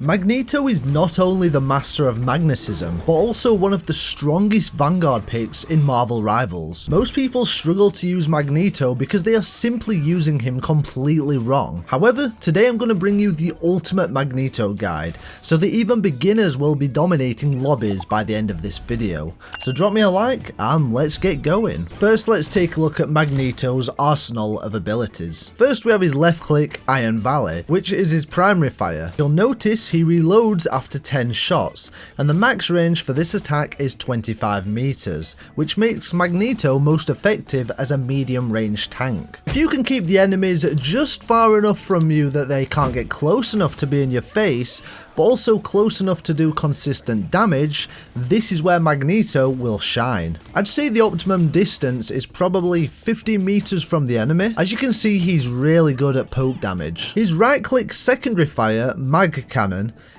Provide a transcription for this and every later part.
Magneto is not only the master of magnetism, but also one of the strongest Vanguard picks in Marvel Rivals. Most people struggle to use Magneto because they are simply using him completely wrong. However, today I'm going to bring you the ultimate Magneto guide, so that even beginners will be dominating lobbies by the end of this video. So drop me a like and let's get going. First, let's take a look at Magneto's arsenal of abilities. First, we have his left click Iron Valley, which is his primary fire. You'll notice he reloads after 10 shots, and the max range for this attack is 25 meters, which makes Magneto most effective as a medium range tank. If you can keep the enemies just far enough from you that they can't get close enough to be in your face, but also close enough to do consistent damage, this is where Magneto will shine. I'd say the optimum distance is probably 50 meters from the enemy. As you can see, he's really good at poke damage. His right click secondary fire, Mag Cannon,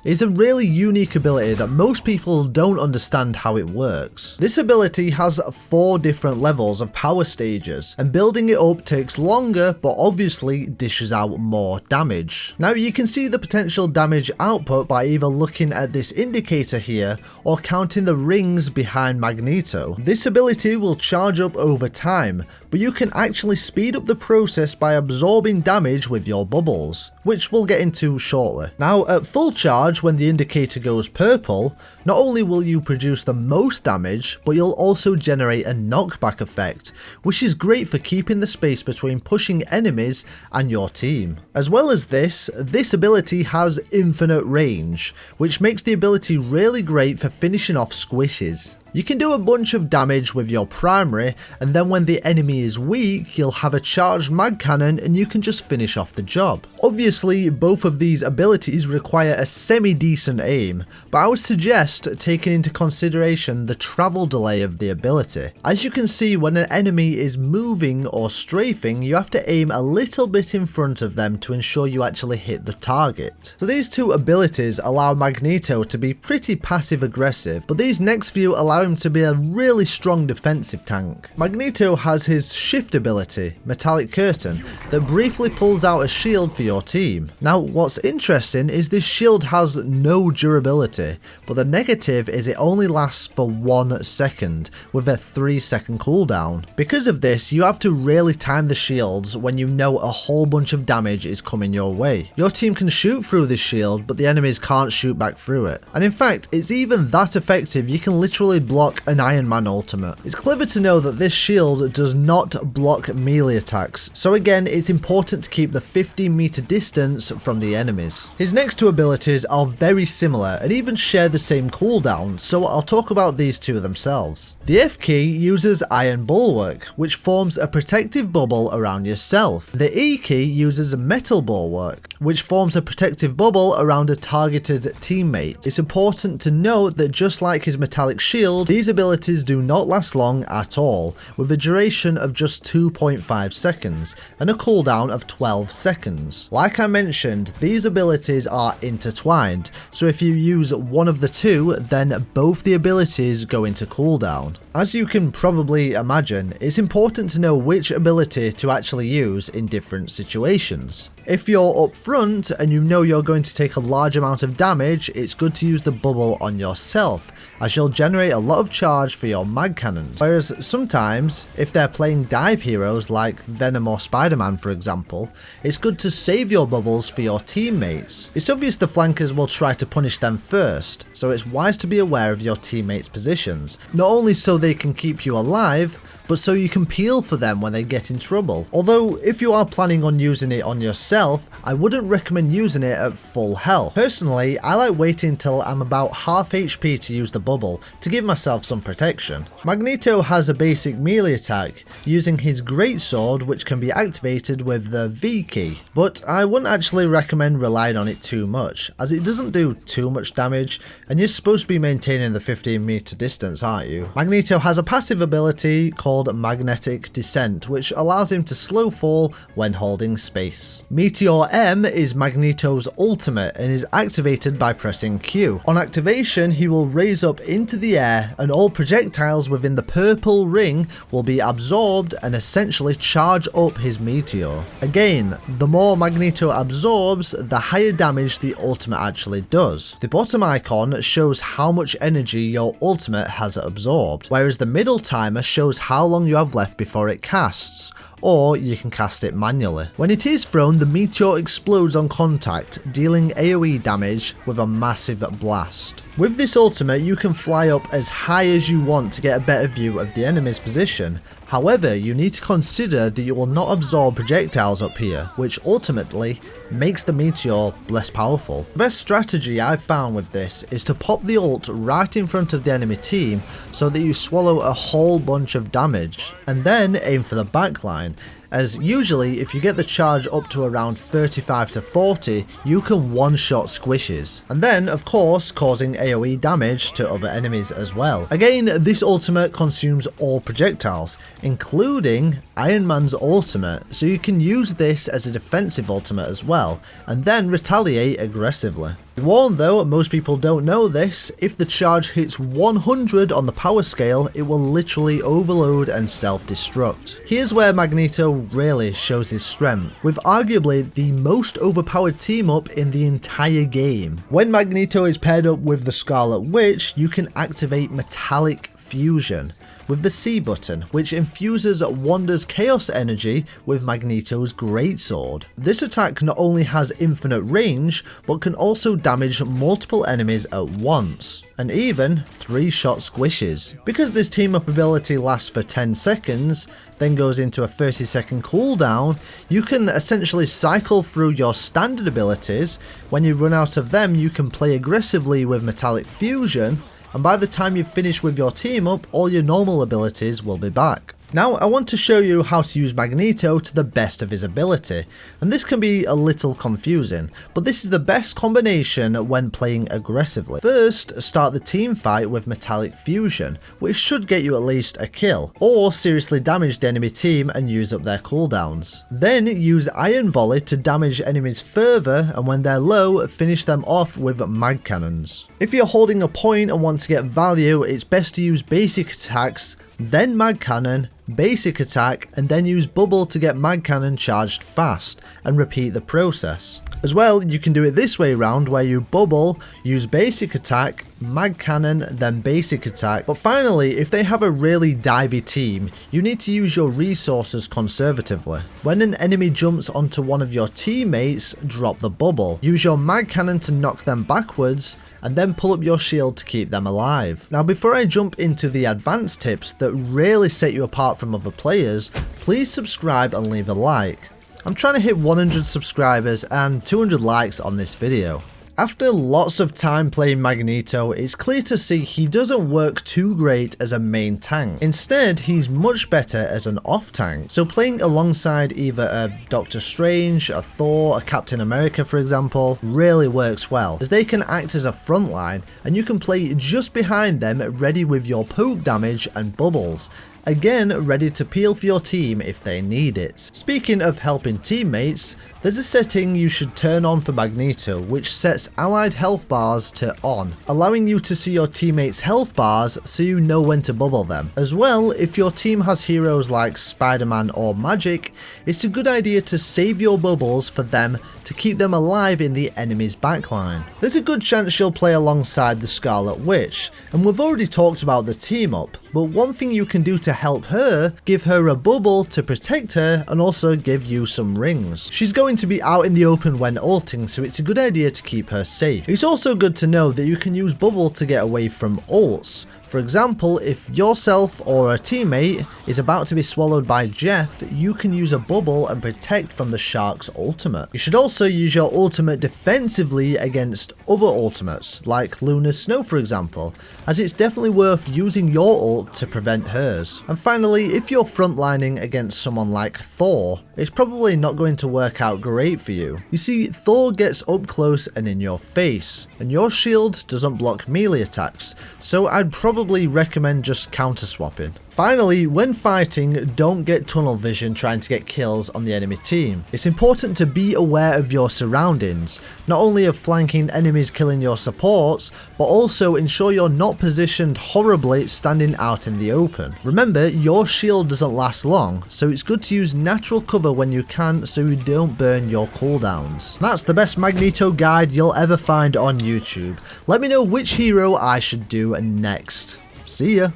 is a really unique ability that most people don't understand how it works. This ability has 4 different levels of power stages, and building it up takes longer, but obviously dishes out more damage. Now you can see the potential damage output by either looking at this indicator here or counting the rings behind Magneto. This ability will charge up over time, but you can actually speed up the process by absorbing damage with your bubbles, which we'll get into shortly. Now at full charge, when the indicator goes purple, not only will you produce the most damage, but you'll also generate a knockback effect, which is great for keeping the space between pushing enemies and your team. As well as this ability has infinite range, which makes the ability really great for finishing off squishes. You can do a bunch of damage with your primary, and then when the enemy is weak, you'll have a charged mag cannon and you can just finish off the job. Obviously, both of these abilities require a semi-decent aim, but I would suggest taking into consideration the travel delay of the ability. As you can see, when an enemy is moving or strafing, you have to aim a little bit in front of them to ensure you actually hit the target. So these two abilities allow Magneto to be pretty passive aggressive, but these next few allow him to be a really strong defensive tank. Magneto has his shift ability, Metallic Curtain, that briefly pulls out a shield for your team. Now what's interesting is this shield has no durability, but the negative is it only lasts for 1 second with a 3-second cooldown. Because of this, you have to really time the shields when you know a whole bunch of damage is coming your way. Your team can shoot through this shield, but the enemies can't shoot back through it. And in fact, it's even that effective you can literally block an Iron Man ultimate. It's clever to know that this shield does not block melee attacks, so again it's important to keep the 50-meter distance from the enemies. His next two abilities are very similar and even share the same cooldown, so I'll talk about these two themselves. The F key uses Iron Bulwark, which forms a protective bubble around yourself. The E key uses Metal Bulwark, which forms a protective bubble around a targeted teammate. It's important to note that just like his metallic shield, these abilities do not last long at all, with a duration of just 2.5 seconds and a cooldown of 12 seconds. Like I mentioned, these abilities are intertwined, so if you use one of the two, then both the abilities go into cooldown. As you can probably imagine, it's important to know which ability to actually use in different situations. If you're up front and you know you're going to take a large amount of damage, it's good to use the bubble on yourself, as you'll generate a lot of charge for your mag cannons. Whereas sometimes, if they're playing dive heroes like Venom or Spider-Man for example, it's good to save your bubbles for your teammates. It's obvious the flankers will try to punish them first, so it's wise to be aware of your teammates' positions, not only so they can keep you alive, but so you can peel for them when they get in trouble. Although, if you are planning on using it on yourself, I wouldn't recommend using it at full health. Personally, I like waiting till I'm about half HP to use the bubble to give myself some protection. Magneto has a basic melee attack, using his greatsword, which can be activated with the V key, but I wouldn't actually recommend relying on it too much, as it doesn't do too much damage, and you're supposed to be maintaining the 15-meter distance, aren't you? Magneto has a passive ability called called Magnetic Descent, which allows him to slow fall when holding space. Meteor M is Magneto's ultimate and is activated by pressing Q. On activation, he will raise up into the air and all projectiles within the purple ring will be absorbed and essentially charge up his meteor. Again, the more Magneto absorbs, the higher damage the ultimate actually does. The bottom icon shows how much energy your ultimate has absorbed, whereas the middle timer shows how long you have left before it casts, or you can cast it manually. When it is thrown, the meteor explodes on contact, dealing AoE damage with a massive blast. With this ultimate, you can fly up as high as you want to get a better view of the enemy's position. However, you need to consider that you will not absorb projectiles up here, which ultimately makes the meteor less powerful. The best strategy I've found with this is to pop the ult right in front of the enemy team so that you swallow a whole bunch of damage, and then aim for the backline, as usually if you get the charge up to around 35 to 40, you can one-shot squishes, and then of course causing AoE damage to other enemies as well. Again, this ultimate consumes all projectiles, including Iron Man's ultimate, so you can use this as a defensive ultimate as well, and then retaliate aggressively. Warned though, most people don't know this, if the charge hits 100 on the power scale, it will literally overload and self-destruct. Here's where Magneto really shows his strength, with arguably the most overpowered team up in the entire game. When Magneto is paired up with the Scarlet Witch, you can activate Metallic Fusion with the C button, which infuses Wanda's chaos energy with Magneto's greatsword. This attack not only has infinite range, but can also damage multiple enemies at once, and even 3-shot squishes. Because this team up ability lasts for 10 seconds, then goes into a 30-second cooldown, you can essentially cycle through your standard abilities. When you run out of them, you can play aggressively with Metallic Fusion, and by the time you finish with your team up, all your normal abilities will be back. Now I want to show you how to use Magneto to the best of his ability, and this can be a little confusing, but this is the best combination when playing aggressively. First, start the team fight with Metallic Fusion, which should get you at least a kill, or seriously damage the enemy team and use up their cooldowns. Then use Iron Volley to damage enemies further, and when they're low, finish them off with Mag Cannons. If you're holding a point and want to get value, it's best to use basic attacks, then Mag Cannon, basic attack, and then use bubble to get Mag Cannon charged fast, and repeat the process. As well, you can do it this way round, where you bubble, use basic attack, Mag Cannon, then basic attack. But finally, if they have a really divey team, you need to use your resources conservatively. When an enemy jumps onto one of your teammates, drop the bubble. Use your Mag Cannon to knock them backwards, and then pull up your shield to keep them alive. Now before I jump into the advanced tips that really set you apart from other players, please subscribe and leave a like. I'm trying to hit 100 subscribers and 200 likes on this video. After lots of time playing Magneto, it's clear to see he doesn't work too great as a main tank. Instead, he's much better as an off tank. So playing alongside either a Doctor Strange, a Thor, a Captain America for example, really works well, as they can act as a front line and you can play just behind them ready with your poke damage and bubbles. Again, ready to peel for your team if they need it. Speaking of helping teammates, there's a setting you should turn on for Magneto which sets allied health bars to on, allowing you to see your teammates' health bars so you know when to bubble them. As well, if your team has heroes like Spider-Man or Magic, it's a good idea to save your bubbles for them to keep them alive in the enemy's backline. There's a good chance she'll play alongside the Scarlet Witch, and we've already talked about the team up, but one thing you can do to help her, give her a bubble to protect her and also give you some rings. She's going to be out in the open when ulting, so it's a good idea to keep her safe. It's also good to know that you can use bubble to get away from ults. For example, if yourself or a teammate is about to be swallowed by Jeff, you can use a bubble and protect from the Shark's ultimate. You should also use your ultimate defensively against other ultimates, like Luna's Snow for example, as it's definitely worth using your ult to prevent hers. And finally, if you're frontlining against someone like Thor, it's probably not going to work out great for you. You see, Thor gets up close and in your face, and your shield doesn't block melee attacks, so I'd probably recommend just counter swapping. Finally, when fighting, don't get tunnel vision trying to get kills on the enemy team. It's important to be aware of your surroundings, not only of flanking enemies killing your supports, but also ensure you're not positioned horribly standing out in the open. Remember, your shield doesn't last long, so it's good to use natural cover when you can so you don't burn your cooldowns. That's the best Magneto guide you'll ever find on YouTube. Let me know which hero I should do next. See ya!